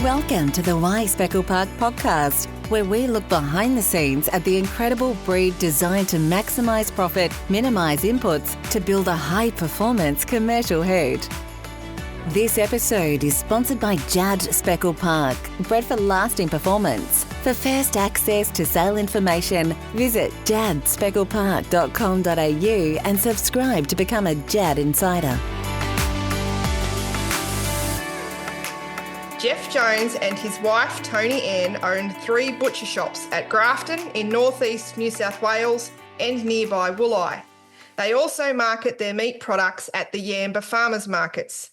Welcome to the Why Speckle Park podcast, where we look behind the scenes at the incredible breed designed to maximise profit, minimise inputs to build a high-performance commercial herd. This episode is sponsored by Judd Speckle Park, bred for lasting performance. For first access to sale information, visit jaddspecklepark.com.au and subscribe to become a Judd Insider. Geoff Jones and his wife Toni-Ann own 3 butcher shops at Grafton in North East New South Wales and nearby Wooli. They also market their meat products at the Yamba Farmers Markets.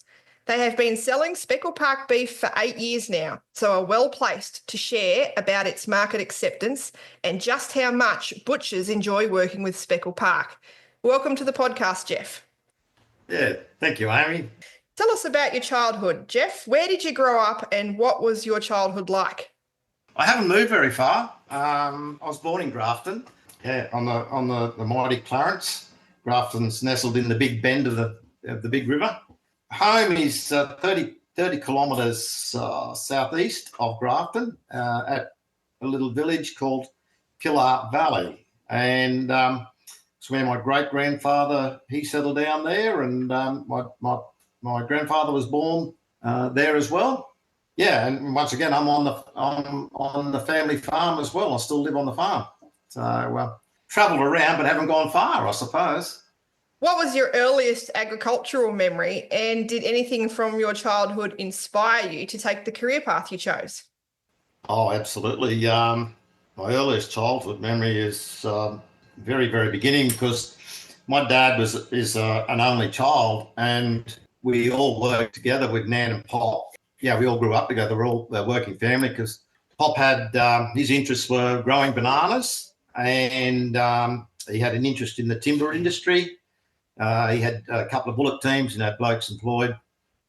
They have been selling Speckle Park beef for 8 years now, so are well placed to share about its market acceptance and just how much butchers enjoy working with Speckle Park. Welcome to the podcast, Geoff. Yeah, thank you, Amy. Tell us about your childhood, Geoff. Where did you grow up and what was your childhood like? I haven't moved very far. I was born in Grafton, on the mighty Clarence. Grafton's nestled in the big bend of the big river. Home is 30 kilometres southeast of Grafton at a little village called Killer Valley. And it's where my great-grandfather, he settled down there, and my grandfather was born there as well. Yeah, and once again, I'm on the family farm as well. I still live on the farm. So travelled around but haven't gone far, I suppose. What was your earliest agricultural memory, and did anything from your childhood inspire you to take the career path you chose? Oh, absolutely. My earliest childhood memory is very, very beginning, because my dad is an only child, and we all worked together with Nan and Pop. Yeah, we all grew up together. We're all a working family, because Pop had his interests were growing bananas, and he had an interest in the timber industry. He had a couple of bullock teams, blokes employed,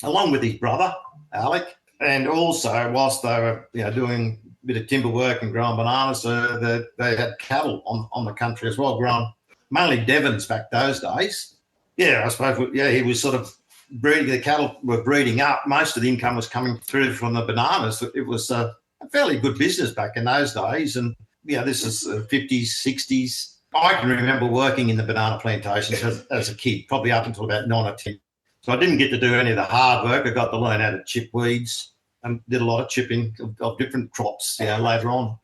along with his brother, Alec. And also, whilst they were doing a bit of timber work and growing bananas, they had cattle on the country as well, growing mainly Devons back those days. Yeah, I suppose, he was sort of breeding, the cattle were breeding up. Most of the income was coming through from the bananas. It was a fairly good business back in those days. And, this is 50s, 60s. I can remember working in the banana plantations as a kid, probably up until about 9 or 10. So I didn't get to do any of the hard work. I got to learn how to chip weeds and did a lot of chipping of different crops, later on.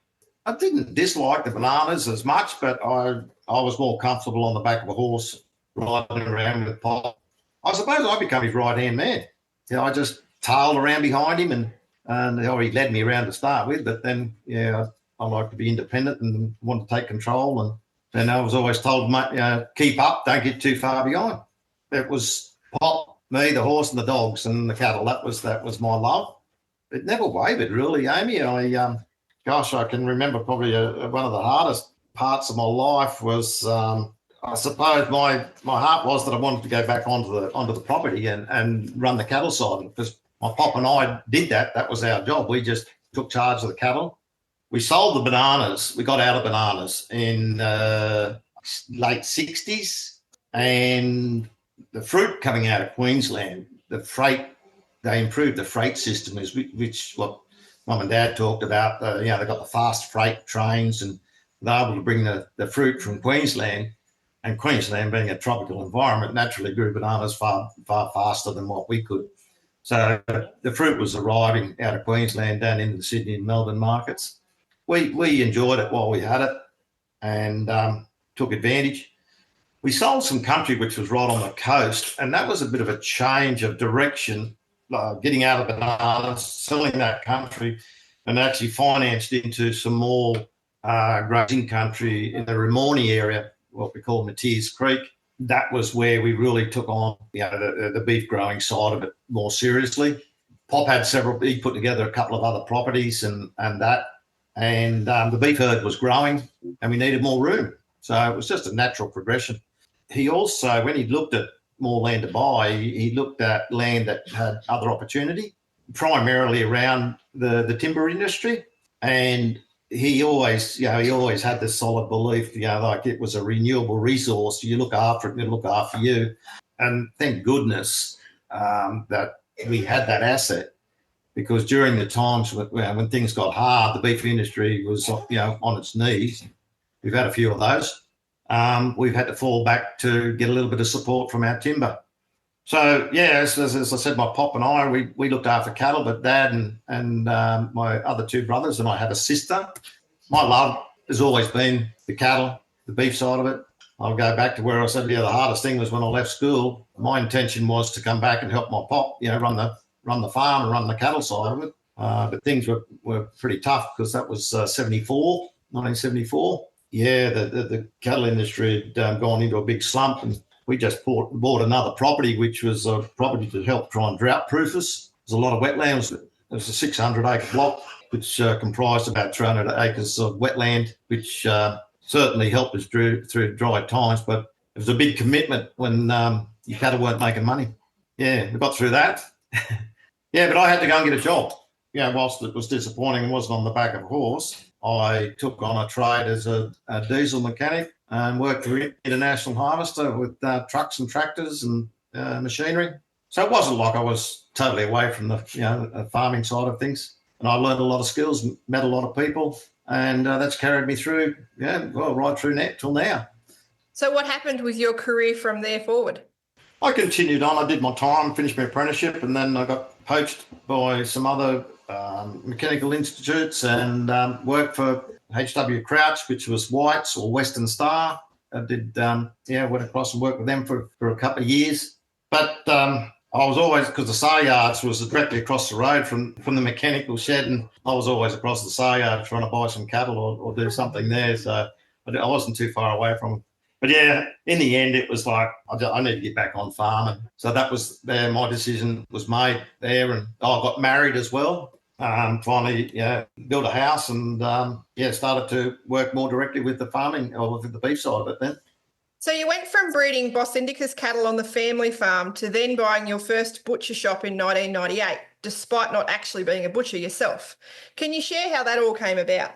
I didn't dislike the bananas as much, but I was more comfortable on the back of a horse riding around with Pop. I suppose I became his right-hand man. I just tailed around behind him and he led me around to start with. But then, I like to be independent and want to take control. And I was always told, keep up, don't get too far behind. It was Pop, me, the horse and the dogs and the cattle. That was my love. It never wavered, really, Amy. I can remember probably one of the hardest parts of my life was I suppose my heart was that I wanted to go back onto the property and run the cattle side, because my pop and I did that. That was our job. We just took charge of the cattle. We sold the bananas. We got out of bananas in late 60s, and the fruit coming out of Queensland, the freight, they improved the freight system, which what Mum and Dad talked about. They got the fast freight trains, and they're able to bring the fruit from Queensland. And Queensland, being a tropical environment, naturally grew bananas far, far faster than what we could. So the fruit was arriving out of Queensland down into the Sydney and Melbourne markets. We enjoyed it while we had it and took advantage. We sold some country which was right on the coast, and that was a bit of a change of direction, getting out of bananas, selling that country, and actually financed into some more grazing country in the Ramornie area, what we call Matthias Creek. That was where we really took on the beef growing side of it more seriously. Pop had he put together a couple of other properties and that. And the beef herd was growing and we needed more room. So it was just a natural progression. He also, when he looked at more land to buy, he looked at land that had other opportunity, primarily around the timber industry. And he always had this solid belief, like it was a renewable resource. You look after it, it'll look after you. And thank goodness that we had that asset, because during the times when things got hard, the beef industry was on its knees. We've had a few of those. We've had to fall back to get a little bit of support from our timber. So, yeah, as I said, my pop and I, we looked after cattle, but Dad and my other two brothers, and I have a sister. My love has always been the cattle, the beef side of it. I'll go back to where I said, the hardest thing was when I left school. My intention was to come back and help my pop, run the farm and run the cattle side of it. But things were pretty tough because that was 1974. Yeah, the cattle industry had gone into a big slump, and we just bought another property, which was a property to help try and drought-proof us. There's a lot of wetlands. It was a 600-acre block, which comprised about 300 acres of wetland, which certainly helped us through dry times, but it was a big commitment when your cattle weren't making money. Yeah, we got through that. Yeah, but I had to go and get a job. Whilst it was disappointing and wasn't on the back of a horse, I took on a trade as a diesel mechanic and worked for International Harvester with trucks and tractors and machinery. So it wasn't like I was totally away from the farming side of things. And I learned a lot of skills, met a lot of people, and that's carried me through, right through till now. So what happened with your career from there forward? I continued on. I did my time, finished my apprenticeship, and then I got poached by some other mechanical institutes and worked for H.W. Crouch, which was White's or Western Star. I did, went across and worked with them for a couple of years. But I was always, because the sale yards was directly across the road from the mechanical shed, and I was always across the sale yard trying to buy some cattle or do something there. So I wasn't too far away from them. But yeah, in the end, it was like, I need to get back on farming. So that was there. My decision was made there, and I got married as well. Finally, built a house and, started to work more directly with the farming or with the beef side of it then. So you went from breeding Bos Indicus cattle on the family farm to then buying your first butcher shop in 1998, despite not actually being a butcher yourself. Can you share how that all came about?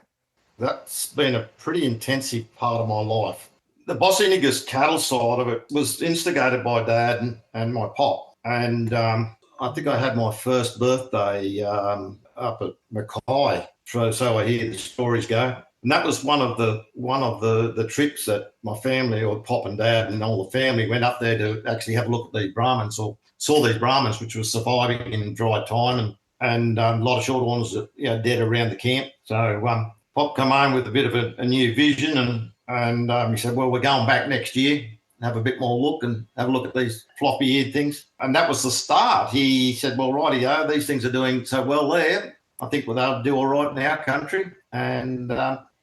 That's been a pretty intensive part of my life. The Bos Indicus cattle side of it was instigated by Dad and my pop. And I think I had my first birthday up at Mackay, so I hear the stories go. And that was one of the trips that my family, or Pop and Dad and all the family, went up there to actually have a look at these Brahmins, or saw these Brahmins, which was surviving in dry time, and a lot of short ones dead around the camp. So Pop come home with a bit of a new vision, and he said, well, we're going back next year, have a bit more look and have a look at these floppy-eared things. And that was the start. He said, well, rightio, these things are doing so well there. I think they'll do all right in our country. And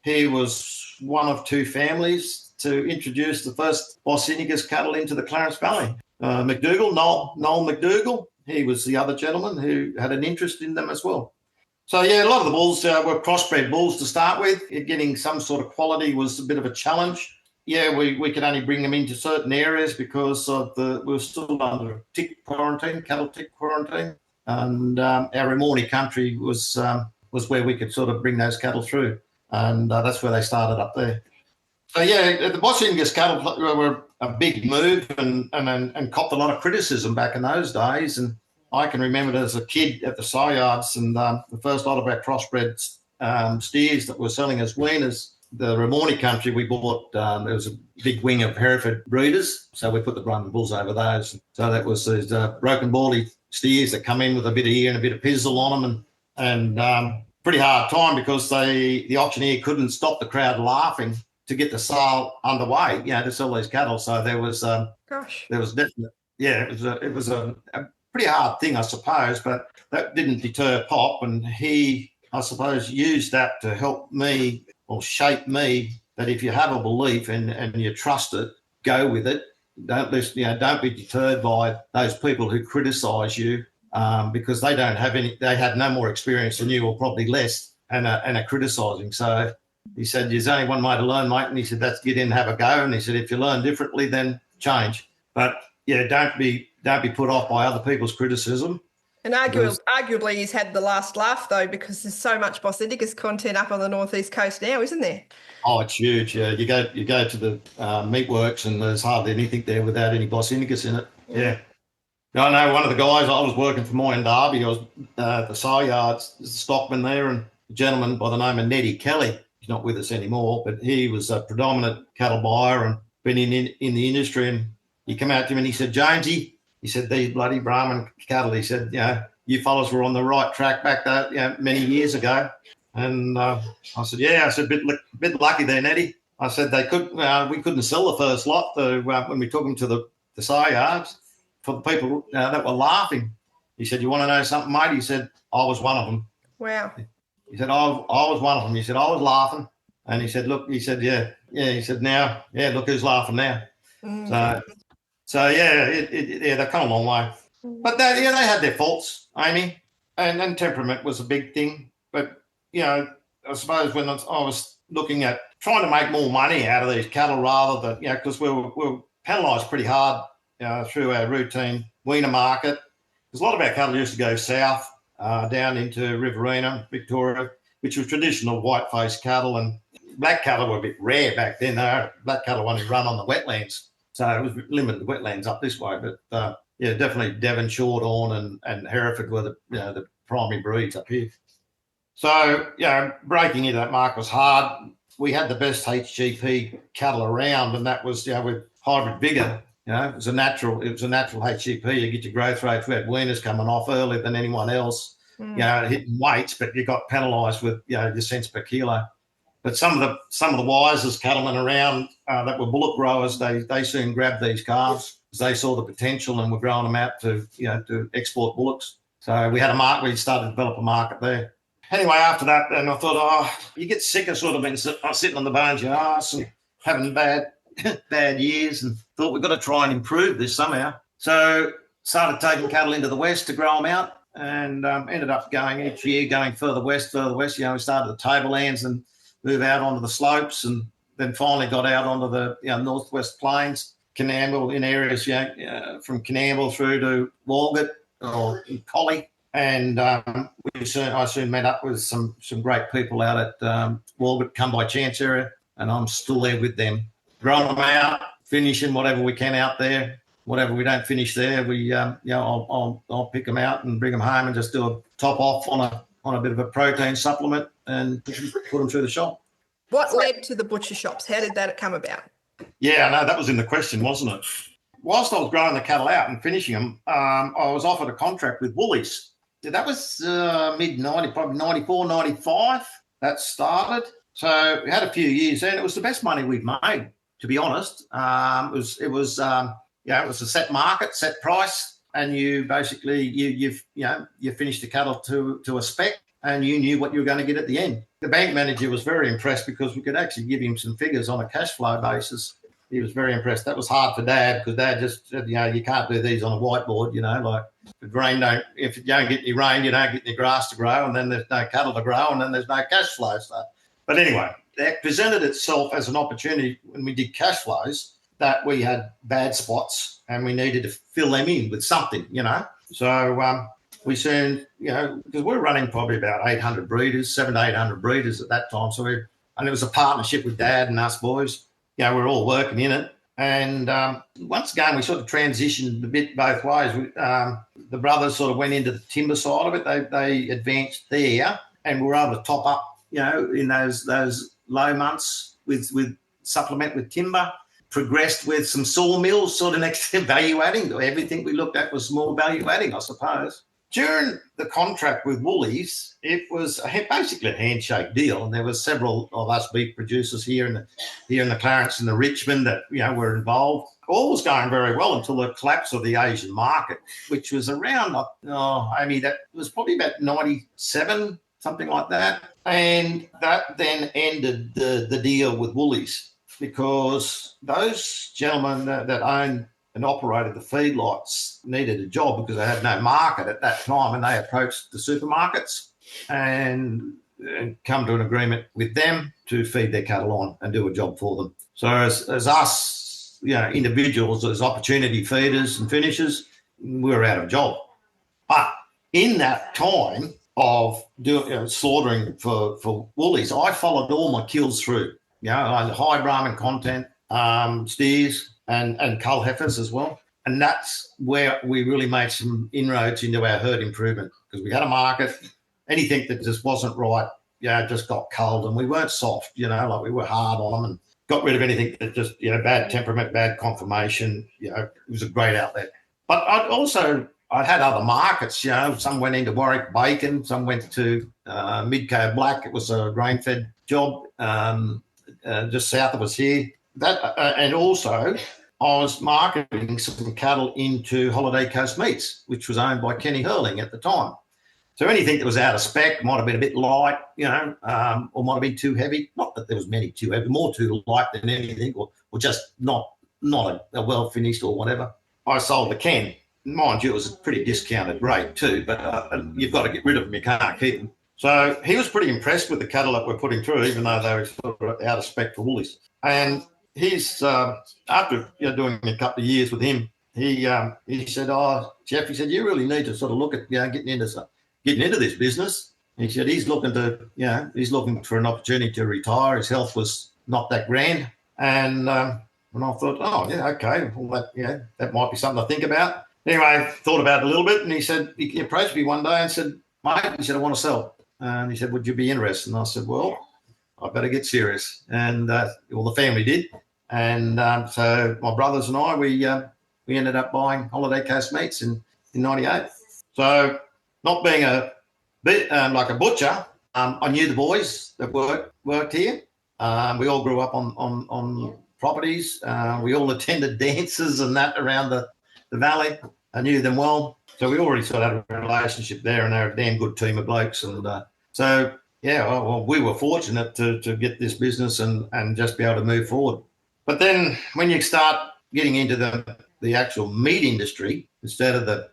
he was one of two families to introduce the first Bos Indicus cattle into the Clarence Valley. Noel McDougall, he was the other gentleman who had an interest in them as well. So, yeah, a lot of the bulls were crossbred bulls to start with. Getting some sort of quality was a bit of a challenge. Yeah, we could only bring them into certain areas because we were still under tick quarantine, cattle tick quarantine. And our Ramornie country was where we could sort of bring those cattle through. And that's where they started up there. So, yeah, the Bos Indicus cattle were a big move and copped a lot of criticism back in those days. And I can remember it as a kid at the sale yards, and the first lot of our crossbred steers that were selling as weaners, the Ramornie country, we bought, there was a big wing of Hereford breeders, so we put the Brahman bulls over those. So that was these broken bally steers that come in with a bit of ear and a bit of pizzle on them, and pretty hard time because the auctioneer couldn't stop the crowd laughing to get the sale underway, to sell these cattle. So there was definitely, it was a pretty hard thing, I suppose, but that didn't deter Pop, and he, I suppose, used that to help me or shape me that if you have a belief and you trust it, go with it. Don't be deterred by those people who criticise you because they had no more experience than you, or probably less, and are criticising. So he said, there's only one way to learn, mate, and he said, that's get in and have a go. And he said, if you learn differently, then change. But yeah, don't be put off by other people's criticism. And arguably he's had the last laugh, though, because there's so much Bos Indicus content up on the North East coast now, isn't there? Oh, it's huge. Yeah, you go to the meatworks and there's hardly anything there without any Bos Indicus in it. Yeah. I know one of the guys, I was working for Moy and Derby. I was at the sale yards, the stockman there, and a gentleman by the name of Neddy Kelly. He's not with us anymore, but he was a predominant cattle buyer and been in the industry. And he came out to me and he said, Jonesy, he said, these bloody Brahman cattle, he said, you fellas were on the right track back there, many years ago. And I said, yeah, I said, bit lucky there, Neddy. I said, we couldn't sell the first lot when we took them to the sale yards. For the people that were laughing. He said, you want to know something, mate? He said, I was one of them. Wow. He said, I was one of them. He said, I was laughing. And he said, look, he said, yeah. He said, now, look who's laughing now. Mm-hmm. So they've come a long way. But they had their faults, Amy, and temperament was a big thing. But, I suppose when I was looking at trying to make more money out of these cattle rather than, because we were penalised pretty hard through our routine weaner market. Because a lot of our cattle used to go south down into Riverina, Victoria, which was traditional white-faced cattle, and black cattle were a bit rare back then. Black cattle only run on the wetlands, so it was limited wetlands up this way. But definitely Devon, Shorthorn, and Hereford were the primary breeds up here. So breaking into that market was hard. We had the best HGP cattle around, and that was with hybrid vigour. It was a natural HGP. You get your growth rates. We had weaners coming off earlier than anyone else. Hitting weights, but you got penalised with your cents per kilo. But some of the wisest cattlemen around that were bullock growers, they soon grabbed these calves because they saw the potential and were growing them out to export bullocks. So we had a market. We started to develop a market there. Anyway, after that, then I thought, you get sick of sort of being sitting on the bones of your arse and having bad years, and thought we've got to try and improve this somehow. So started taking cattle into the west to grow them out, and ended up going each year, going further west. We started the tablelands and move out onto the slopes, and then finally got out onto the northwest plains, Canamble, in areas from Canamble through to Walgett or Collie. And I soon met up with some great people out at Walgett, Come By Chance area, and I'm still there with them. Growing them out, finishing whatever we can out there. Whatever we don't finish there, I'll pick them out and bring them home and just do a top off on a bit of a protein supplement and put them through the shop. What led to the butcher shops? How did that come about? Yeah, I know that was in the question, wasn't it? Whilst I was growing the cattle out and finishing them, I was offered a contract with Woolies. That was mid-90, probably 94, 95. That started. So we had a few years there, and it was the best money we've made, to be honest. It was a set market, set price, and you basically you finished the cattle to a spec, and you knew what you were going to get at the end. The bank manager was very impressed because we could actually give him some figures on a cash flow basis. He was very impressed. That was hard for Dad because Dad just said, you can't do these on a whiteboard, like if you don't get any rain, you don't get any grass to grow, and then there's no cattle to grow, and then there's no cash flow. But anyway, that presented itself as an opportunity when we did cash flows that we had bad spots and we needed to fill them in with something, So we soon, because we're running probably about 800 breeders, 700 to 800 breeders at that time. And it was a partnership with Dad and us boys. We're all working in it. And once again, we sort of transitioned a bit both ways. The brothers sort of went into the timber side of it. They advanced there and were able to top up, in those low months with supplement with timber, progressed with some sawmills, sort of next to value adding. Everything we looked at was more value adding, I suppose. During the contract with Woolies, it was basically a handshake deal, and there were several of us beef producers here in the Clarence and the Richmond that were involved. All was going very well until the collapse of the Asian market, which was around that was probably about 97, something like that, and that then ended the deal with Woolies because those gentlemen that owned and operated the feedlots needed a job because they had no market at that time, and they approached the supermarkets and come to an agreement with them to feed their cattle on and do a job for them. So as us, individuals, as opportunity feeders and finishers, we were out of job. But in that time of slaughtering for Woolies, I followed all my kills through. High Brahman content, steers, and cull heifers as well. And that's where we really made some inroads into our herd improvement, because we had a market. Anything that just wasn't right, just got cold, and we weren't soft, like we were hard on them and got rid of anything that just, bad temperament, bad conformation. It was a great outlet. But I'd had other markets, some went into Warwick Bacon, some went to Midco Black. It was a grain-fed job just south of us here. And also I was marketing some cattle into Holiday Coast Meats, which was owned by Kenny Hurling at the time. So anything that was out of spec might have been a bit light, or might have been too heavy. Not that there was many too heavy, more too light than anything, or just not a well finished or whatever. I sold the Ken. Mind you, it was a pretty discounted rate too, but you've got to get rid of them. You can't keep them. So he was pretty impressed with the cattle that we're putting through, even though they were sort of out of spec for Woolies. And he's after doing a couple of years with him, he said, "Oh, Geoff," he said, "you really need to sort of look at getting into this business." And he said he's looking for an opportunity to retire. His health was not that grand, and I thought, oh yeah, okay, well that might be something to think about. Anyway, thought about it a little bit, and he approached me one day and said, "Mate," he said, "I want to sell." And he said, "Would you be interested?" And I said, "Well, I better get serious." And the family did, and so my brothers and I, we ended up buying Holiday Coast Meats in '98. So, not being like a butcher, I knew the boys that worked here. We all grew up on properties. We all attended dances and that around the valley. I knew them well. So we already sort of had a relationship there, and they're a damn good team of blokes. And we were fortunate to get this business and just be able to move forward. But then when you start getting into the actual meat industry, instead of the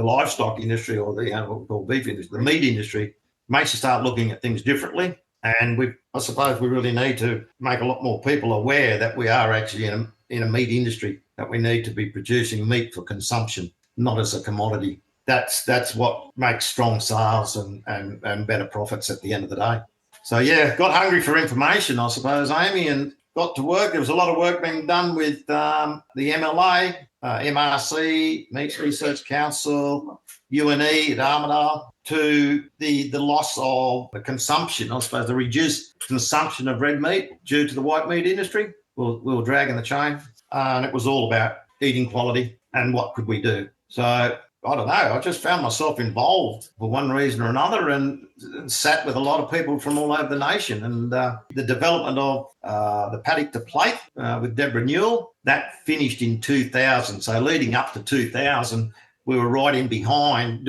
livestock industry or what we call beef industry, the meat industry makes you start looking at things differently. And I suppose we really need to make a lot more people aware that we are actually in a meat industry, that we need to be producing meat for consumption, not as a commodity. That's what makes strong sales and better profits at the end of the day. So, got hungry for information, I suppose, Amy, and got to work. There was a lot of work being done with the MLA, MRC, Meats Research Council, UNE at Armidale, to the loss of the consumption, I suppose, the reduced consumption of red meat due to the white meat industry. We were dragging the chain, and it was all about eating quality and what could we do. So I don't know, I just found myself involved for one reason or another, and sat with a lot of people from all over the nation. And the development of the paddock to plate with Deborah Newell, that finished in 2000. So leading up to 2000, we were right in behind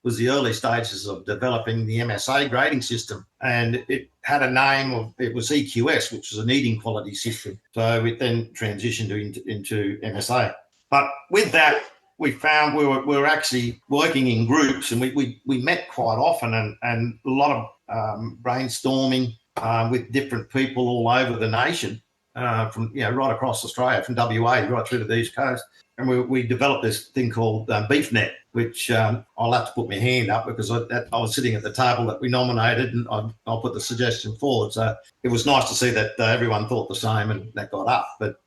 was the early stages of developing the MSA grading system. And it had a name it was EQS, which was an eating quality system. So it then transitioned into MSA. But with that, we found we were actually working in groups, and we met quite often, and a lot of brainstorming with different people all over the nation, from right across Australia, from WA right through to the East Coast. And we developed this thing called BeefNet, which I'll have to put my hand up because I was sitting at the table that we nominated, and I'll put the suggestion forward. So it was nice to see that everyone thought the same, and that got up. But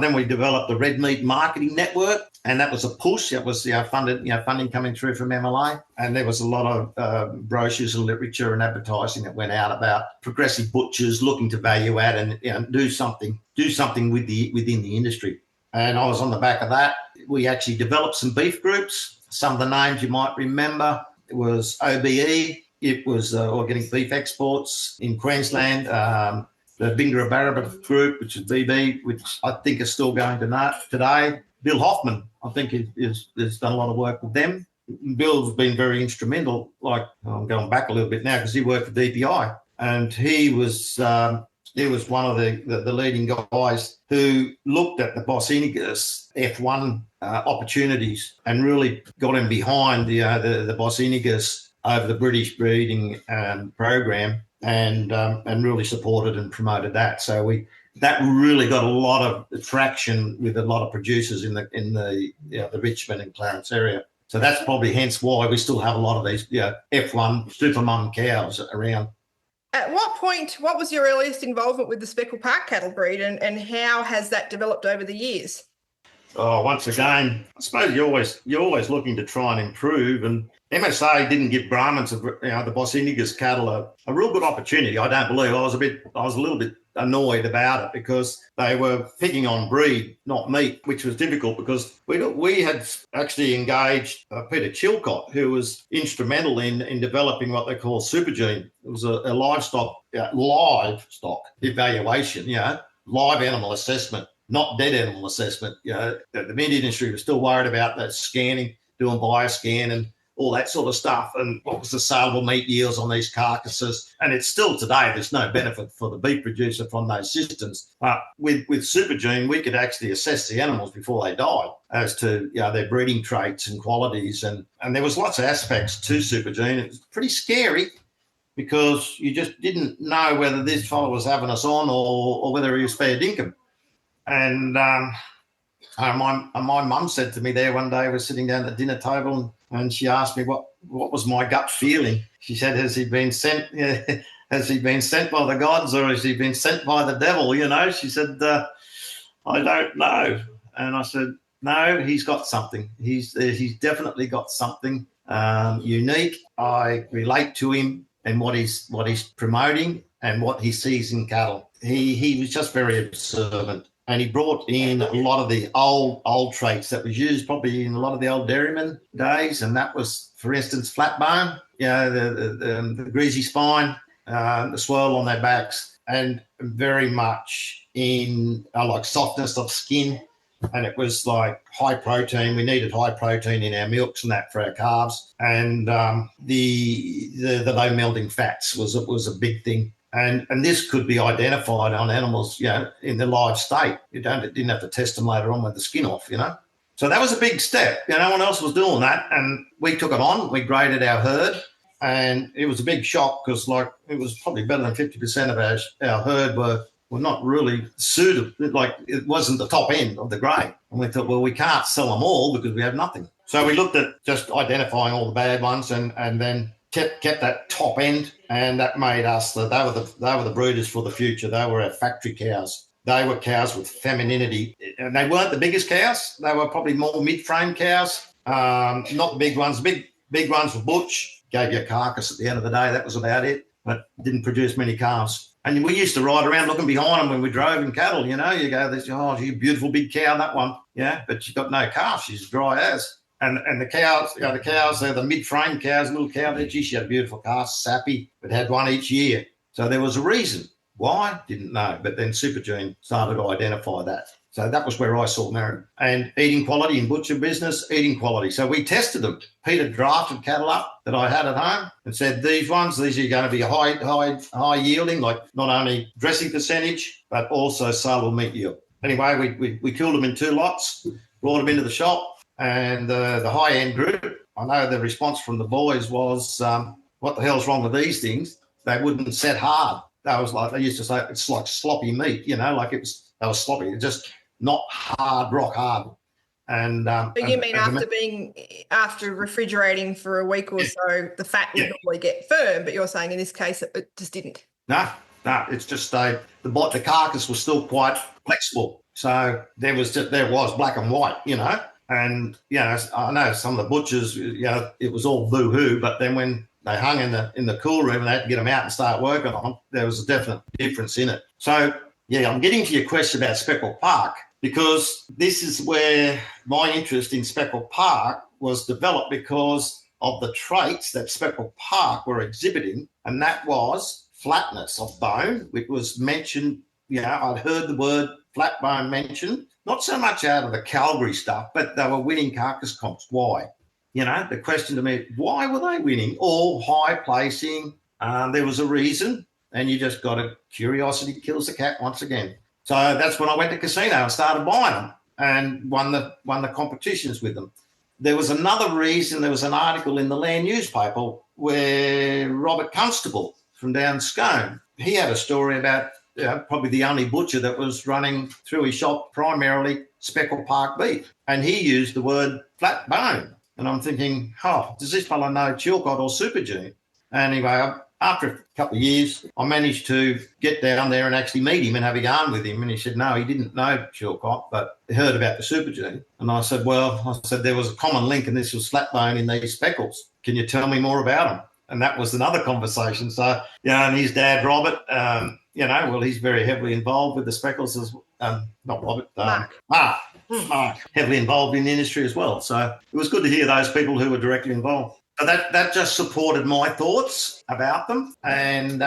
then we developed the Red Meat Marketing Network, and that was a push. It was funding coming through from MLA, and there was a lot of brochures and literature and advertising that went out about progressive butchers looking to value add and do something within the industry. And I was on the back of that. We actually developed some beef groups. Some of the names you might remember, it was OBE. It was Organic Beef Exports in Queensland. The Bingara Barabba group, which is BB, which I think is still going today. Bill Hoffman, I think, has done a lot of work with them. Bill's been very instrumental. I'm going back a little bit now because he worked for DPI, and he was one of the leading guys who looked at the Boss Indicus F1 opportunities and really got him behind the Boss Indicus over the British breeding program, and really supported and promoted that. So that really got a lot of traction with a lot of producers in the Richmond and Clarence area. So that's probably hence why we still have a lot of these F1 super mum cows around. At what was your earliest involvement with the Speckle Park cattle breed, and how has that developed over the years? Oh, once again, I suppose you're always looking to try and improve. And MSA didn't give Brahmins, the Boss Indicus cattle a real good opportunity. I don't believe. I was a little bit annoyed about it because they were picking on breed, not meat, which was difficult because we had actually engaged Peter Chilcott, who was instrumental in developing what they call supergene. It was a livestock evaluation, live animal assessment, not dead animal assessment. The meat industry was still worried about that scanning, doing bioscan and all that sort of stuff, and what was the saleable meat yields on these carcasses. And it's still today, there's no benefit for the beef producer from those systems. But with supergene, we could actually assess the animals before they died as to their breeding traits and qualities. And there was lots of aspects to supergene. It was pretty scary because you just didn't know whether this fellow was having us on or whether he was fair dinkum. And my mum said to me there one day, I was sitting down at the dinner table and she asked me what was my gut feeling. She said, has he been sent has he been sent by the gods or has he been sent by the devil? She said, I don't know. And I said, no, he's got something. He's definitely got something unique. I relate to him and what he's promoting and what he sees in cattle. He was just very observant. And he brought in a lot of the old traits that was used probably in a lot of the old dairyman days. And that was, for instance, flat bone, the greasy spine, the swirl on their backs, and very much in like softness of skin. And it was like high protein. We needed high protein in our milks and that for our calves. And the low melting fats was a big thing. And this could be identified on animals, in their live state. You didn't have to test them later on with the skin off, So that was a big step. No one else was doing that. And we took it on. We graded our herd. And it was a big shock because, it was probably better than 50% of our herd were not really suited. It wasn't the top end of the grade. And we thought, well, we can't sell them all because we have nothing. So we looked at just identifying all the bad ones and then kept that top end, and that made us they were the breeders for the future. They were our factory cows. They were cows with femininity, and they weren't the biggest cows. They were probably more mid-frame cows, not the big ones. Big ones were butch, gave you a carcass at the end of the day. That was about it, but didn't produce many calves. And we used to ride around looking behind them when we drove in cattle. You go, she's a beautiful big cow, that one, but she's got no calf. She's dry as. And the cows, they're the mid-frame cows, little cow there. Gee, she had a beautiful calf, sappy, but had one each year. So there was a reason. Why? Didn't know. But then supergene started to identify that. So that was where I saw merit. And eating quality in butcher business, eating quality. So we tested them. Peter drafted cattle up that I had at home and said, these are going to be high yielding, like not only dressing percentage, but also saleable meat yield. Anyway, we killed them in 2 lots, brought them into the shop. And the high-end group, I know the response from the boys was, what the hell's wrong with these things? They wouldn't set hard. They used to say, it's like sloppy meat, they were sloppy. It's just not hard, rock hard. And so you mean after refrigerating for a week or so, the fat would normally get firm, but you're saying in this case it just didn't? No, it's just the carcass was still quite flexible. So there was black and white, And, I know some of the butchers, it was all boo-hoo, but then when they hung in the cool room and they had to get them out and start working on them, there was a definite difference in it. So, I'm getting to your question about Speckle Park because this is where my interest in Speckle Park was developed because of the traits that Speckle Park were exhibiting, and that was flatness of bone, which was mentioned, I'd heard the word flat bone mentioned, not so much out of the Calgary stuff, but they were winning carcass comps. Why? The question to me, why were they winning? All high placing. There was a reason, and you just got curiosity kills the cat once again. So that's when I went to casino and started buying them and won the competitions with them. There was another reason. There was an article in the Land newspaper where Robert Constable from down Scone, he had a story about probably the only butcher that was running through his shop primarily Speckle Park beef. And he used the word flat bone. And I'm thinking, does this fellow know Chilcott or supergene? Anyway, after a couple of years, I managed to get down there and actually meet him and have a yarn with him. And he said, no, he didn't know Chilcot, but he heard about the super gene. And I said, there was a common link, and this was flatbone in these speckles. Can you tell me more about them? And that was another conversation. So, and his dad, Robert, he's very heavily involved with the speckles as not Robert, Mark, heavily involved in the industry as well. So it was good to hear those people who were directly involved. So that just supported my thoughts about them, and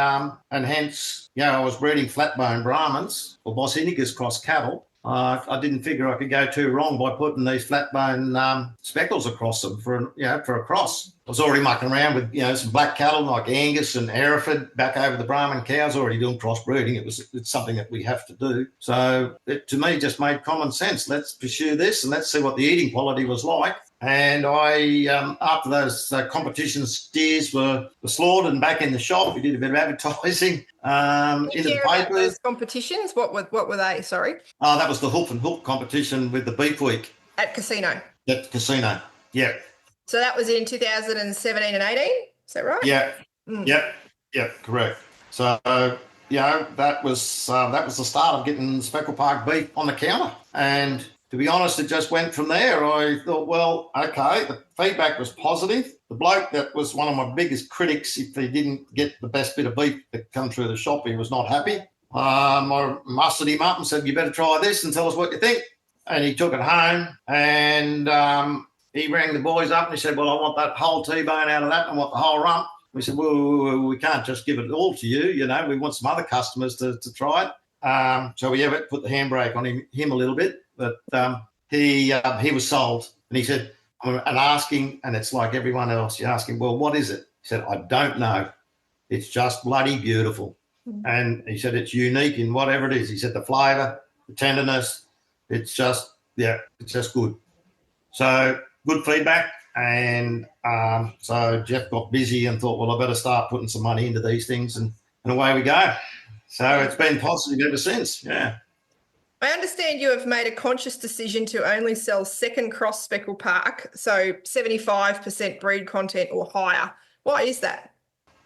hence, I was breeding flatbone Brahmins or Boss Indicus cross cattle. I didn't figure I could go too wrong by putting these flatbone speckles across them for a cross. I was already mucking around with some black cattle like Angus and Hereford back over the Brahman cows, already doing crossbreeding. It's something that we have to do. So it to me just made common sense. Let's pursue this and let's see what the eating quality was like. And I, after those competition steers were slaughtered and back in the shop, we did a bit of advertising into the papers. Those competitions, what were they? Sorry. Oh, that was the hoof and hook competition with the Beef Week at Casino. At the casino, yeah. So that was in 2017 and 18. Is that right? Yeah. Yep, correct. So that was the start of getting Speckle Park beef on the counter. And to be honest, it just went from there. I thought, well, okay, the feedback was positive. The bloke that was one of my biggest critics, if he didn't get the best bit of beef that come through the shop, he was not happy. I mustered him up and said, you better try this and tell us what you think. And he took it home and he rang the boys up and he said, well, I want that whole T-bone out of that and I want the whole rump. We said, well, we can't just give it all to you. We want some other customers to try it. So we put the handbrake on him a little bit. But he was sold, and he said, and asking, and it's like everyone else, you ask him, well, what is it? He said, I don't know. It's just bloody beautiful. Mm-hmm. And he said, it's unique in whatever it is. He said, the flavour, the tenderness, it's just good. So good feedback. And so Geoff got busy and thought, well, I better start putting some money into these things, and away we go. So it's been positive ever since, yeah. I understand you have made a conscious decision to only sell second cross Speckle Park, so 75% breed content or higher. Why is that?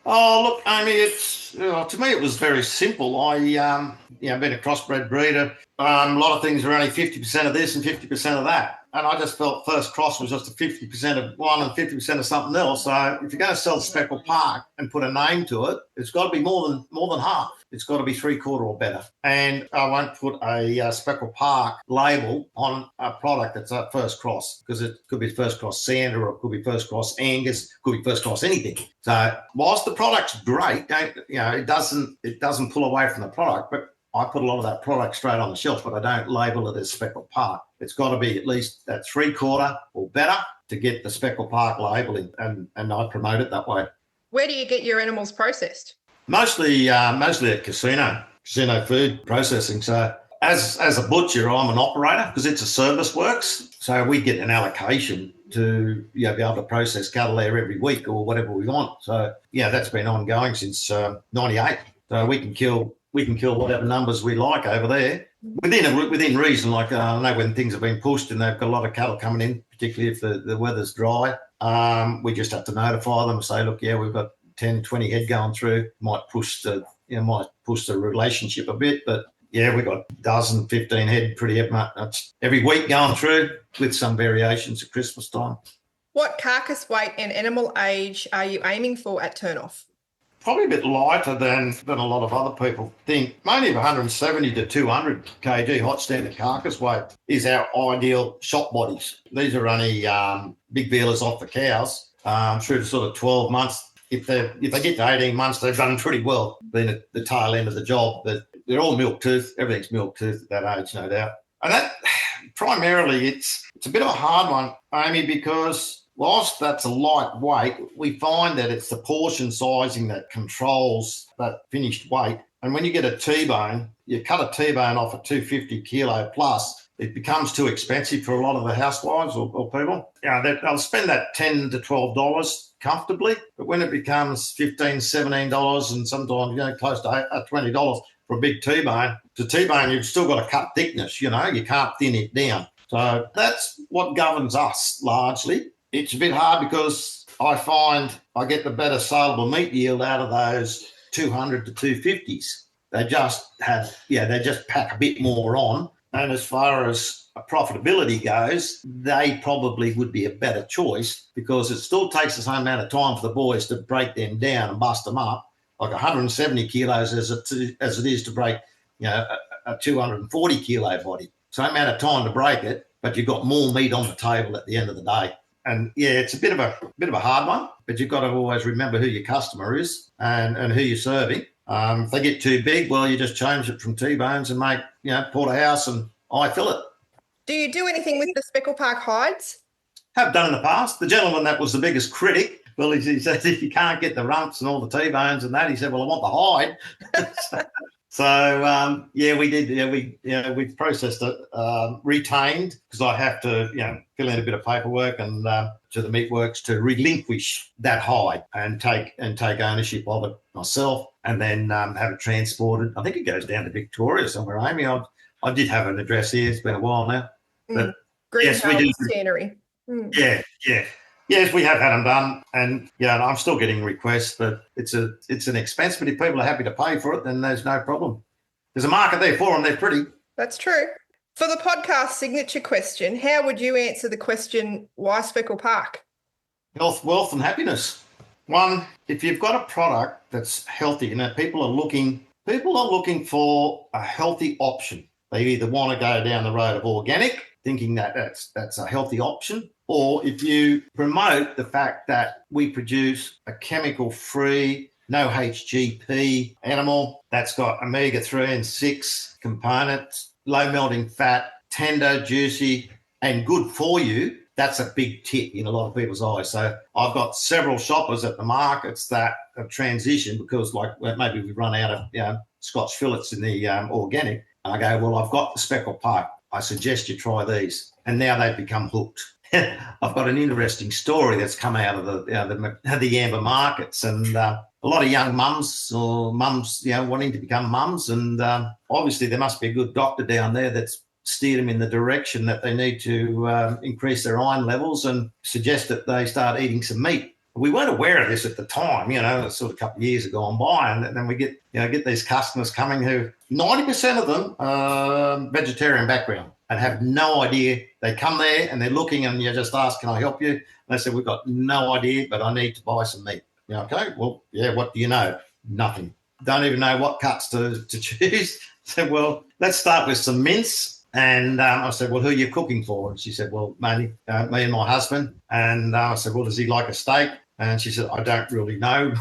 Oh, look, Amy, it's to me it was very simple. I, been a crossbred breeder. A lot of things are only 50% of this and 50% of that. And I just felt first cross was just a 50% of one and 50% of something else. So if you're going to sell Speckle Park and put a name to it, it's got to be more than half. It's got to be 3/4 or better. And I won't put a Speckle Park label on a product that's a first cross, because it could be first cross Sander, or it could be first cross Angus, it could be first cross anything. So whilst the product's great, it doesn't pull away from the product, but I put a lot of that product straight on the shelf, but I don't label it as Speckle Park. It's got to be at least that 3/4 or better to get the Speckle Park labelling, and I promote it that way. Where do you get your animals processed? Mostly at casino food processing. So as a butcher, I'm an operator because it's a service works. So we get an allocation to be able to process cattle there every week or whatever we want. So that's been ongoing since '98. So we can kill whatever numbers we like over there within reason. Like I know when things have been pushed and they've got a lot of cattle coming in, particularly if the weather's dry, we just have to notify them and say, look, we've got 10, 20 head going through. Might push the relationship a bit, but we've got 12, 15 head pretty much every week going through, with some variations at Christmas time. What carcass weight and animal age are you aiming for at turn-off? Probably a bit lighter than a lot of other people think. Mainly 170 to 200 kg hot standard carcass weight is our ideal shop bodies. These are only big vealers off the cows through to sort of 12 months. If they get to 18 months, they've done pretty well, being at the tail end of the job. But they're all milk tooth. Everything's milk tooth at that age, no doubt. And that primarily, it's a bit of a hard one, Amy, because whilst that's a light weight, we find that it's the portion sizing that controls that finished weight. And when you get a T-bone, you cut a T-bone off at 250 kilo plus, it becomes too expensive for a lot of the housewives or people. They'll spend that $10 to $12 comfortably, but when it becomes $15, $17 and sometimes close to $20 for a big T-bone, the T-bone you've still got to cut thickness. You can't thin it down. So that's what governs us largely. It's a bit hard because I find I get the better saleable meat yield out of those 200 to 250s. They just they just pack a bit more on. And as far as profitability goes, they probably would be a better choice because it still takes the same amount of time for the boys to break them down and bust them up, like 170 kilos as it is to break, a 240 kilo body. Same amount of time to break it, but you've got more meat on the table at the end of the day. And it's a bit of a hard one, but you've got to always remember who your customer is and who you're serving. If they get too big, well, you just change it from T-bones and make, porterhouse and eye fillet. Do you do anything with the Speckle Park hides? Have done in the past. The gentleman that was the biggest critic, well, he said if you can't get the rumps and all the T-bones and that, he said, well, I want the hide. So we did. We processed it, retained, because I have to, fill in a bit of paperwork and to the meatworks to relinquish that hide and take ownership of it myself, and then have it transported. I think it goes down to Victoria somewhere, Amy. I did have an address here. It's been a while now. But yes, we do. Tannery. Yeah. Yes, we have had them done, and I'm still getting requests, but it's an expense. But if people are happy to pay for it, then there's no problem. There's a market there for them. They're pretty. That's true. For the podcast signature question, how would you answer the question, why Speckle Park? Health, wealth, and happiness. One, if you've got a product that's healthy, people are looking for a healthy option. They either want to go down the road of organic, thinking that that's a healthy option, or if you promote the fact that we produce a chemical-free, no HGP animal that's got omega-3 and 6 components, low melting fat, tender, juicy, and good for you, that's a big tick in a lot of people's eyes. So I've got several shoppers at the markets that have transitioned because, maybe we've run out of Scotch fillets in the organic. And I go, well, I've got the Speckle Park. I suggest you try these. And now they've become hooked. I've got an interesting story that's come out of the Yamba markets, and a lot of young mums wanting to become mums, and obviously there must be a good doctor down there that's steered them in the direction that they need to increase their iron levels and suggest that they start eating some meat. We weren't aware of this at the time, sort of a couple of years have gone by, and then we get these customers coming who 90% of them are vegetarian background and have no idea. They come there and they're looking and you just ask, can I help you? And they said, we've got no idea, but I need to buy some meat. Okay, well, what do you know? Nothing. Don't even know what cuts to choose. I said, well, let's start with some mince. And I said, well, who are you cooking for? And she said, well, mainly me and my husband. And I said, well, does he like a steak? And she said, I don't really know.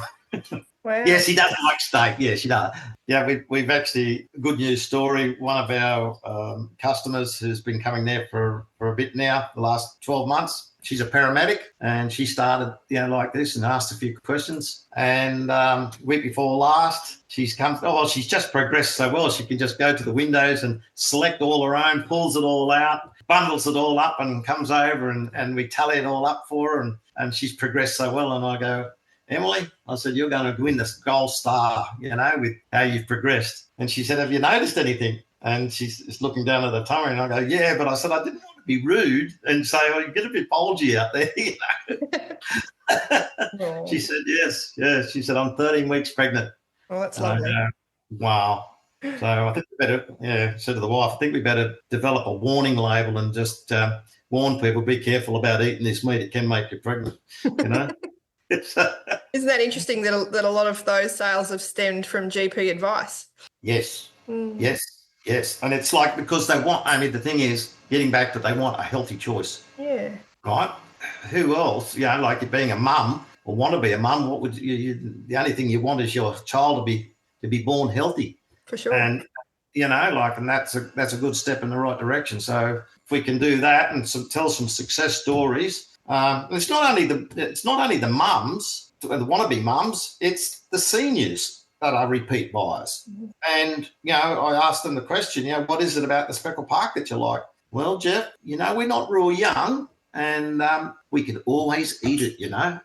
Wow. Yes, he does like steak. Yes, he does. Yeah, we've actually, good news story. One of our customers who's been coming there for a bit now, the last 12 months. She's a paramedic, and she started, like this and asked a few questions. And week before last, she's just progressed so well. She can just go to the windows and select all her own, pulls it all out, bundles it all up and comes over and we tally it all up for her. And she's progressed so well. And I go, Emily, I said, you're going to win this gold star, with how you've progressed. And she said, have you noticed anything? And she's looking down at the tummy, and I go, yeah, but I said, I didn't want to be rude and say, oh, you get a bit bulgy out there. She said, yes. She said, I'm 13 weeks pregnant. Oh, that's lovely. Wow. So I think we better, said to the wife, I think we better develop a warning label and just warn people, be careful about eating this meat. It can make you pregnant, Isn't that interesting that a lot of those sales have stemmed from GP advice? Yes. Yes. And it's like, because they want, the thing is, getting back to, they want a healthy choice. Yeah. Right? Who else, like being a mum or want to be a mum, what would the only thing you want is your child to be born healthy. For sure. And, and that's a good step in the right direction. So if we can do that and tell some success stories, it's not only the mums, the wannabe mums, it's the seniors that are repeat buyers. Mm-hmm. And, I asked them the question, what is it about the Speckle Park that you like? Well, Geoff, we're not real young and we can always eat it,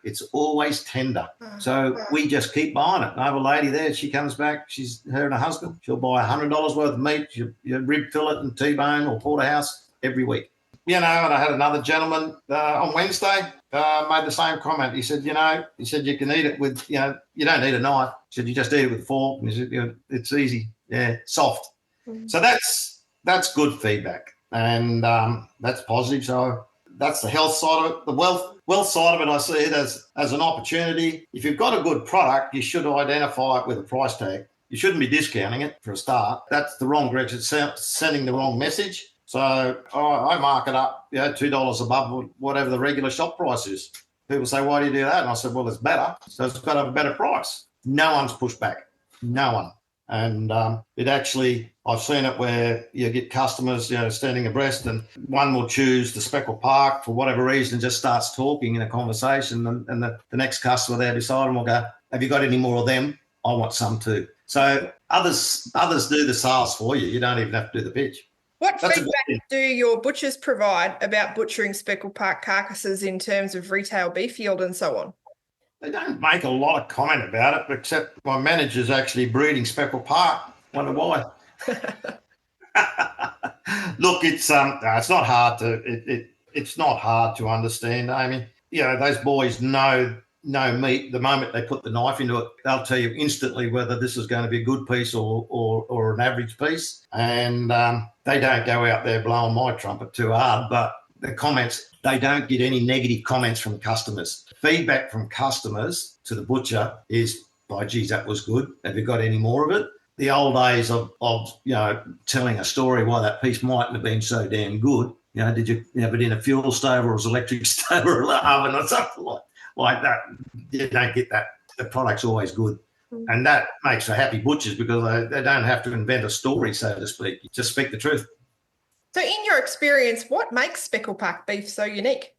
It's always tender. So we just keep buying it. I have a lady there, she comes back, her and her husband, she'll buy $100 worth of meat, your rib fillet and T-bone or porterhouse every week. And I had another gentleman on Wednesday made the same comment. He said, you can eat it with, you don't need a knife. He said, you just eat it with a fork. And he said, it's easy. Yeah, soft. So that's good feedback, and that's positive. So that's the health side of it. The wealth side of it, I see it as an opportunity. If you've got a good product, you should identify it with a price tag. You shouldn't be discounting it for a start. That's the wrong direction. It's sending the wrong message. So I mark it up, $2 above whatever the regular shop price is. People say, why do you do that? And I said, well, it's better. So it's got to have a better price. No one's pushed back. No one. And it actually, I've seen it where you get customers, standing abreast, and one will choose the Speckle Park for whatever reason and just starts talking in a conversation. And the next customer there beside them will go, have you got any more of them? I want some too. So others do the sales for you. You don't even have to do the pitch. What feedback do your butchers provide about butchering Speckle Park carcasses in terms of retail beef yield and so on? They don't make a lot of comment about it, except my manager's actually breeding Speckle Park. Wonder why. Look, it's not hard to understand, Amy. Those boys know meat. The moment they put the knife into it, they'll tell you instantly whether this is going to be a good piece or an average piece. And they don't go out there blowing my trumpet too hard, but the comments, they don't get any negative comments from customers. Feedback from customers to the butcher is, by geez, that was good. Have you got any more of it? The old days of telling a story why that piece mightn't have been so damn good. Did you have it in a fuel stove or was electric stove or an oven or something like that? You don't get that. The product's always good. And that makes for happy butchers because they don't have to invent a story, so to speak. You just speak the truth. So in your experience, what makes Speckle Park beef so unique?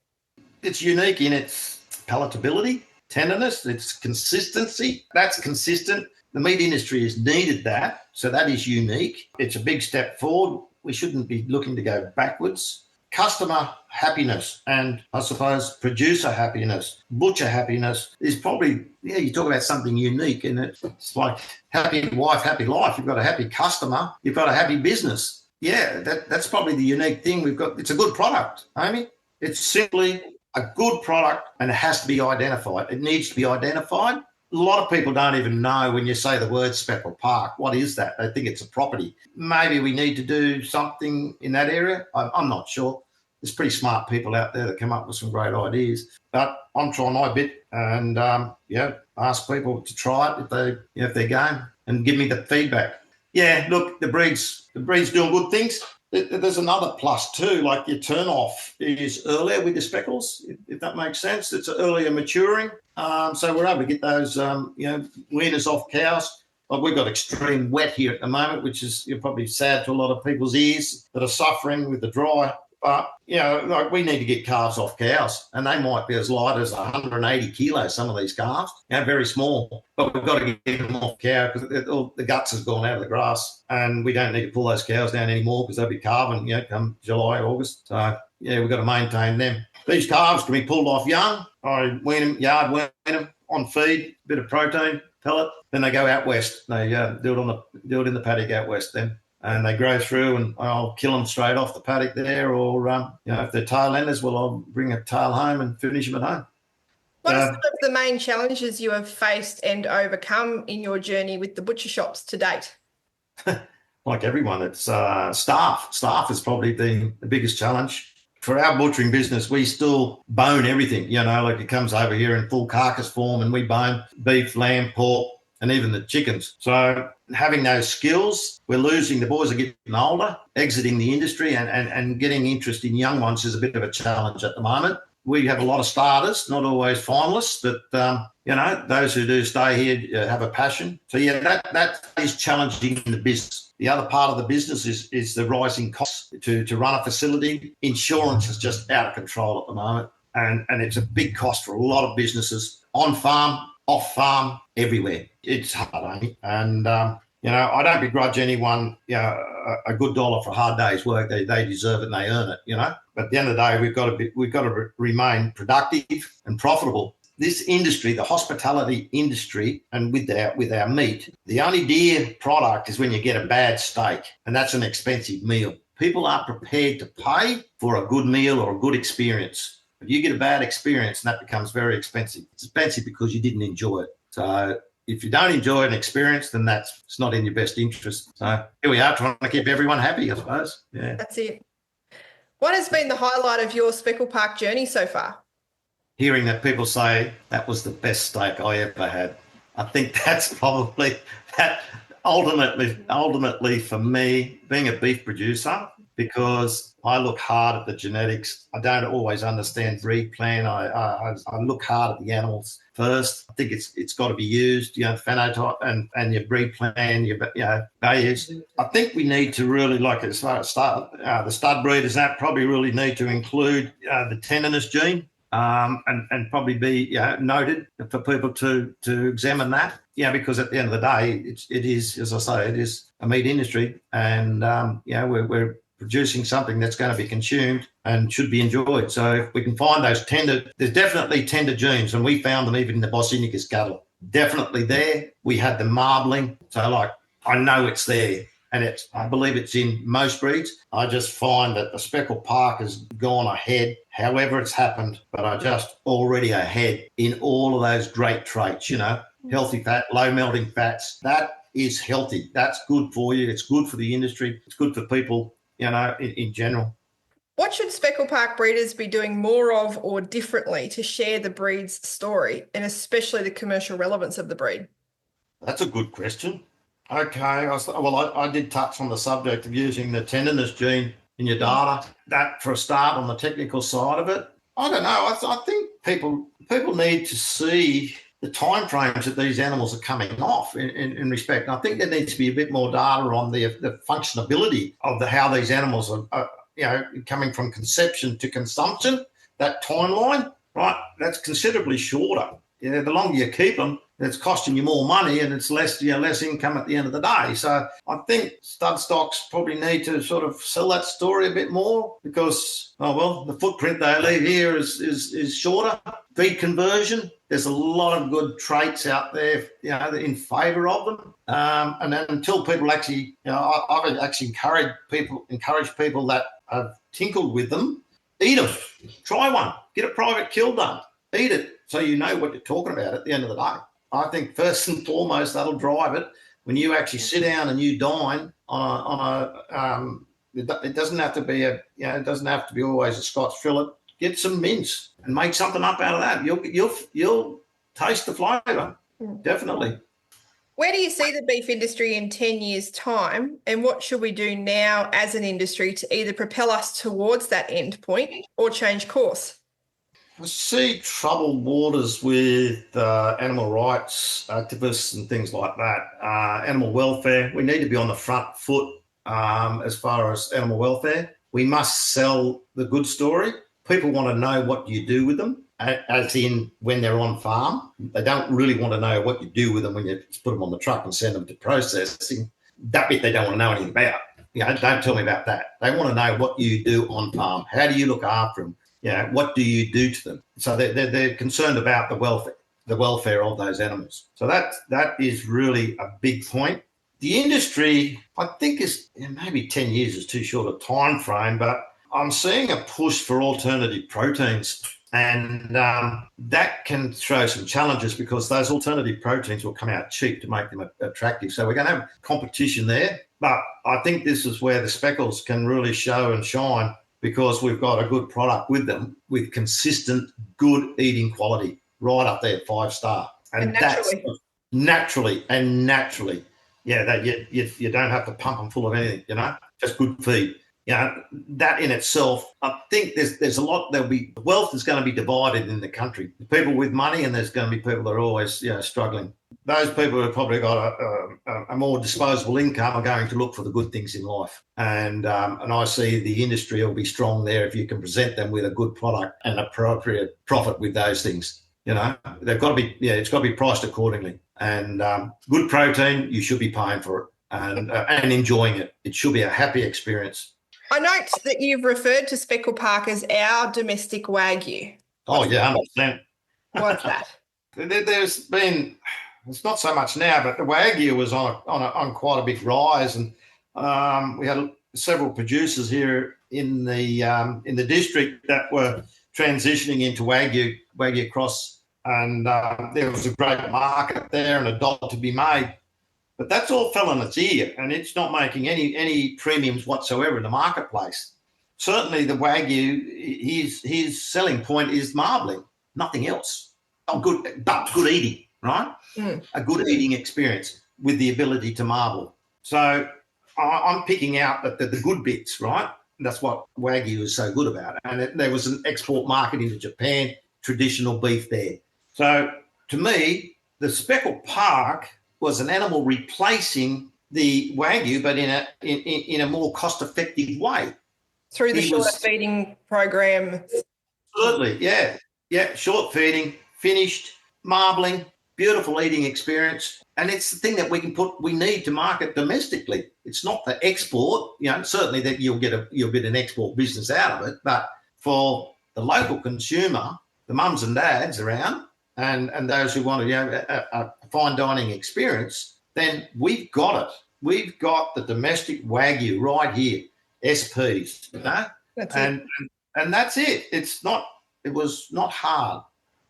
It's unique in its palatability, tenderness, its consistency. That's consistent. The meat industry has needed that, so that is unique. It's a big step forward. We shouldn't be looking to go backwards. Customer happiness and, I suppose, producer happiness, butcher happiness is probably, you talk about something unique, and it's like happy wife, happy life. You've got a happy customer, you've got a happy business. Yeah, that's probably the unique thing we've got. It's a good product, Amy. It's simply a good product, and it has to be identified. It needs to be identified. A lot of people don't even know when you say the word Speckle Park, what is that? They think it's a property. Maybe we need to do something in that area. I'm not sure. There's pretty smart people out there that come up with some great ideas. But I'm trying my bit and, ask people to try it if they're game and give me the feedback. Yeah, look, the breed's doing good things. There's another plus too, like your turn-off is earlier with the speckles, if that makes sense. It's earlier maturing. So we're able to get those, weaners off cows. Like we've got extreme wet here at the moment, which is probably sad to a lot of people's ears that are suffering with the dry. But, we need to get calves off cows, and they might be as light as 180 kilos, some of these calves, very small. But we've got to get them off cow because all the guts has gone out of the grass, and we don't need to pull those cows down anymore because they'll be calving, come July, August. So, we've got to maintain them. These calves can be pulled off young. I wean them on feed, bit of protein, pellet. Then they go out west. They do it in the paddock out west then. And they grow through, and I'll kill them straight off the paddock there, or if they're tail enders, I'll bring a tail home and finish them at home. What are some of the main challenges you have faced and overcome in your journey with the butcher shops to date? Like everyone, it's staff. Staff is probably the biggest challenge. For our butchering business, we still bone everything, like it comes over here in full carcass form, and we bone beef, lamb, pork, and even the chickens. So having those skills, we're losing. The boys are getting older, exiting the industry, and getting interest in young ones is a bit of a challenge at the moment. We have a lot of starters, not always finalists, but, those who do stay here have a passion. So, that is challenging in the business. The other part of the business is the rising costs to run a facility. Insurance is just out of control at the moment, and it's a big cost for a lot of businesses on farm, off farm, everywhere. It's hard, Amy. And, I don't begrudge anyone, a good dollar for a hard day's work. They deserve it and they earn it, But at the end of the day, we've got to remain productive and profitable. This industry, the hospitality industry, and with our meat, the only dear product is when you get a bad steak, and that's an expensive meal. People are prepared to pay for a good meal or a good experience. If you get a bad experience, and that becomes very expensive. It's expensive because you didn't enjoy it. So if you don't enjoy an experience, then it's not in your best interest. So here we are, trying to keep everyone happy, I suppose. Yeah. That's it. What has been the highlight of your Speckle Park journey so far? Hearing that people say that was the best steak I ever had. I think that's probably that ultimately for me, being a beef producer, because I look hard at the genetics. I don't always understand breed plan. I look hard at the animals first. I think it's got to be used, phenotype and your breed plan, your values. I think we need to really, like as far as the stud breeders, that probably really need to include the tenderness gene. And probably be noted for people to examine that, because at the end of the day, it is, as I say, it is a meat industry, and we're producing something that's going to be consumed and should be enjoyed. So if we can find those there's definitely tender genes, and we found them even in the Boss Indicus cattle. Definitely there. We had the marbling, so I know it's there. And I believe it's in most breeds. I just find that the Speckle Park has gone ahead, however it's happened, but are just already ahead in all of those great traits, healthy fat, low melting fats. That is healthy. That's good for you. It's good for the industry. It's good for people, in general. What should Speckle Park breeders be doing more of or differently to share the breed's story, and especially the commercial relevance of the breed? That's a good question. Okay, I did touch on the subject of using the tenderness gene in your data. That for a start on the technical side of it. I don't know. I think people need to see the timeframes that these animals are coming off in respect. And I think there needs to be a bit more data on the functionability of how these animals are coming from conception to consumption. That timeline, right? That's considerably shorter. The longer you keep them, it's costing you more money, and it's less income at the end of the day. So I think stud stocks probably need to sort of sell that story a bit more, because the footprint they leave here is shorter. Feed conversion, there's a lot of good traits out there, in favour of them. And then until people actually, I've actually encouraged people that have tinkered with them, eat them, try one, get a private kill done, eat it, so you know what you're talking about at the end of the day. I think first and foremost, that'll drive it. When you actually sit down and you dine it doesn't have to be it doesn't have to be always a Scots fillet. Get some mince and make something up out of that. You'll taste the flavour, definitely. Where do you see the beef industry in 10 years' time, and what should we do now as an industry to either propel us towards that end point or change course? I see troubled waters with animal rights activists and things like that. Animal welfare, we need to be on the front foot as far as animal welfare. We must sell the good story. People want to know what you do with them, as in when they're on farm. They don't really want to know what you do with them when you put them on the truck and send them to processing. That bit they don't want to know anything about. Don't tell me about that. They want to know what you do on farm. How do you look after them? What do you do to them? So they're concerned about the welfare of those animals. So that is really a big point. The industry, I think, is maybe 10 years is too short a time frame, but I'm seeing a push for alternative proteins, and that can throw some challenges, because those alternative proteins will come out cheap to make them attractive. So we're going to have competition there. But I think this is where the speckles can really show and shine, because we've got a good product with them, with consistent, good eating quality, right up there, 5-star. And that's naturally. That you don't have to pump them full of anything, just good feed. That in itself, I think there's a lot. The wealth is going to be divided in the country. The people with money, and there's going to be people that are always struggling. Those people who have probably got a more disposable income are going to look for the good things in life, and I see the industry will be strong there if you can present them with a good product and appropriate profit with those things. They've got to be it's got to be priced accordingly, and good protein, you should be paying for it and enjoying it. It should be a happy experience. I note that you've referred to Speckle Park as our domestic Wagyu. Oh, yeah, 100%. What's that? There's been, it's not so much now, but the Wagyu was on quite a big rise, and we had several producers here in the district that were transitioning into Wagyu cross, and there was a great market there and a dollar to be made. But that's all fell on its ear, and it's not making any premiums whatsoever in the marketplace. Certainly the Wagyu, his selling point is marbling, nothing else. Good eating, right? A good eating experience with the ability to marble. So I'm picking out the good bits, right? And that's what Wagyu is so good about. And there was an export market into Japan, traditional beef there. So to me, the Speckle Park was an animal replacing the Wagyu, but in a more cost-effective way. Through the shorter feeding program. Absolutely, yeah. Yeah, short feeding, finished, marbling, beautiful eating experience. And it's the thing that we need to market domestically. It's not for export, certainly that you'll get an export business out of it, but for the local consumer, the mums and dads around, and those who want a fine dining experience, then we've got it. We've got the domestic Wagyu right here, SPs, and that's it. It was not hard.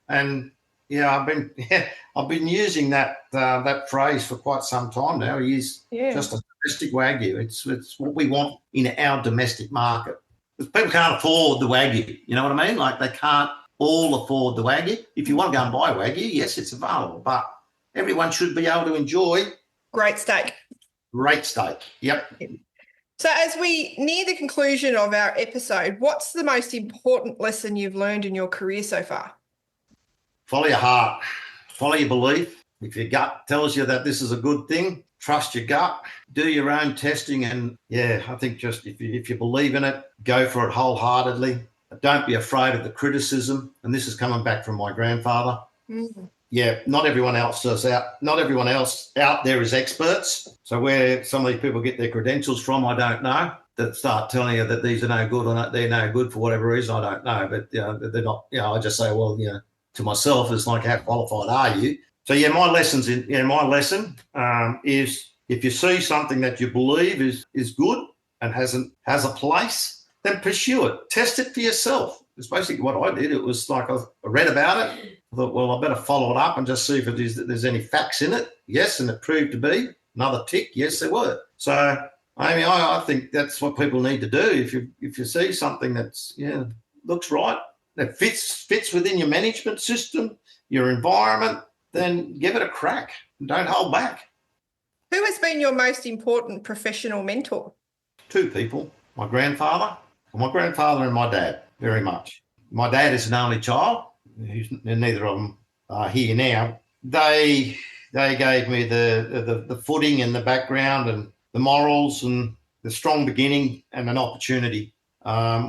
And I've been using that phrase for quite some time now. He's just a domestic Wagyu. It's what we want in our domestic market. Because people can't afford the Wagyu. You know what I mean? Like they can't all afford the Wagyu. If you want to go and buy Wagyu, yes, it's available, but everyone should be able to enjoy great steak. Great steak. Yep. So as we near the conclusion of our episode, what's the most important lesson you've learned in your career so far? Follow your heart. Follow your belief. If your gut tells you that this is a good thing, trust your gut. Do your own testing. And, I think just if you believe in it, go for it wholeheartedly. Don't be afraid of the criticism. And this is coming back from my grandfather. Mm-hmm. Yeah, not everyone else out there is experts. So where some of these people get their credentials from, I don't know. That start telling you that these are no good or they're no good for whatever reason, I don't know. But they're not. I just say, well, to myself, it's like, how qualified are you? So my lesson is if you see something that you believe is good and has a place, then pursue it. Test it for yourself. It's basically what I did. It was like I read about it. I thought, well, I better follow it up and just see if there's any facts in it. Yes, and it proved to be. Another tick. Yes, there were. So, I think that's what people need to do. If you see something that's looks right, that fits within your management system, your environment, then give it a crack. Don't hold back. Who has been your most important professional mentor? Two people, my grandfather and my dad, very much. My dad is an only child. Neither of them are here now. They gave me the footing and the background and the morals and the strong beginning and an opportunity.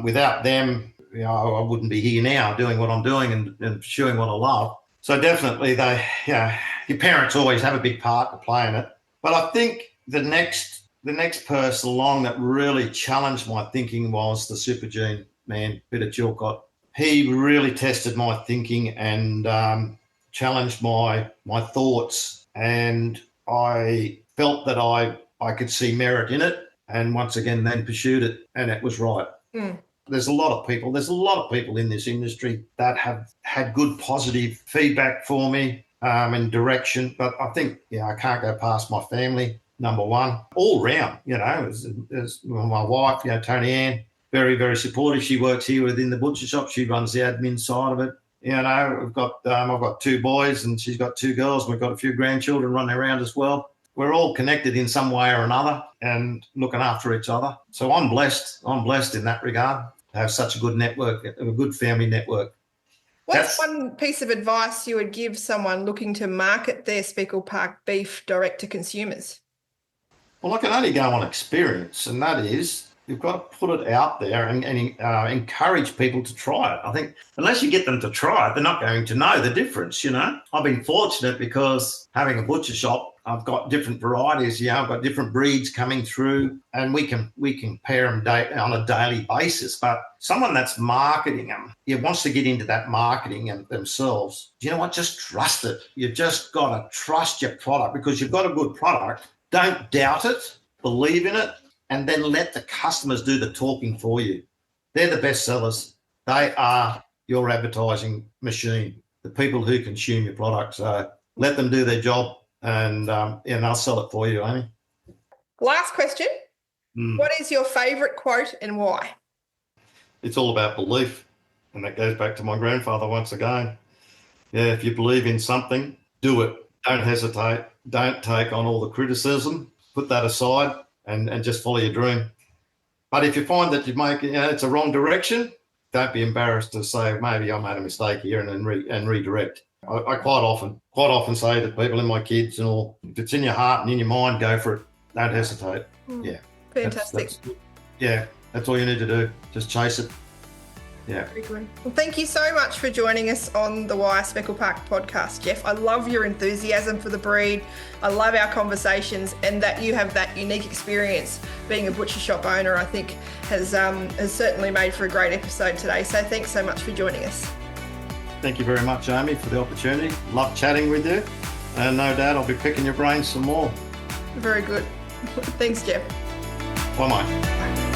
Without them, I wouldn't be here now doing what I'm doing and pursuing what I love. So definitely your parents always have a big part to play in it. But I think the next person along that really challenged my thinking was the Super Gene man, Peter Chilcott. He really tested my thinking and challenged my thoughts, and I felt that I could see merit in it, and once again then pursued it, and it was right. There's a lot of people in this industry that have had good positive feedback for me and direction, but I think I can't go past my family, number one, all round. As my wife, Toni-Ann, very, very supportive. She works here within the butcher shop. She runs the admin side of it. I've got two boys and she's got two girls. And we've got a few grandchildren running around as well. We're all connected in some way or another and looking after each other. So I'm blessed. I'm blessed in that regard to have such a good network, a good family network. What's one piece of advice you would give someone looking to market their Speckle Park beef direct to consumers? Well, I can only go on experience, and that is you've got to put it out there and encourage people to try it. I think unless you get them to try it, they're not going to know the difference, I've been fortunate because having a butcher shop, I've got different varieties, I've got different breeds coming through, and we can pair them on a daily basis. But someone that's marketing them, wants to get into that marketing themselves, you know what, just trust it. You've just got to trust your product because you've got a good product. Don't doubt it, believe in it, and then let the customers do the talking for you. They're the best sellers. They are your advertising machine, the people who consume your product. So let them do their job, and I'll sell it for you, Amy. Last question. What is your favourite quote and why? It's all about belief. And that goes back to my grandfather once again. Yeah, if you believe in something, do it. Don't hesitate. Don't take on all the criticism. Put that aside and just follow your dream. But if you find that it's a wrong direction, don't be embarrassed to say, maybe I made a mistake here, and redirect. I quite often say to people and my kids and all, if it's in your heart and in your mind, go for it. Don't hesitate. Yeah. Fantastic. That's all you need to do. Just chase it. Yeah. Very good. Well, thank you so much for joining us on the Wire Speckle Park podcast, Geoff. I love your enthusiasm for the breed. I love our conversations, and that you have that unique experience being a butcher shop owner, I think has certainly made for a great episode today. So thanks so much for joining us. Thank you very much, Amy, for the opportunity. Love chatting with you. And no doubt I'll be picking your brains some more. Very good. Thanks, Geoff. Bye, mate.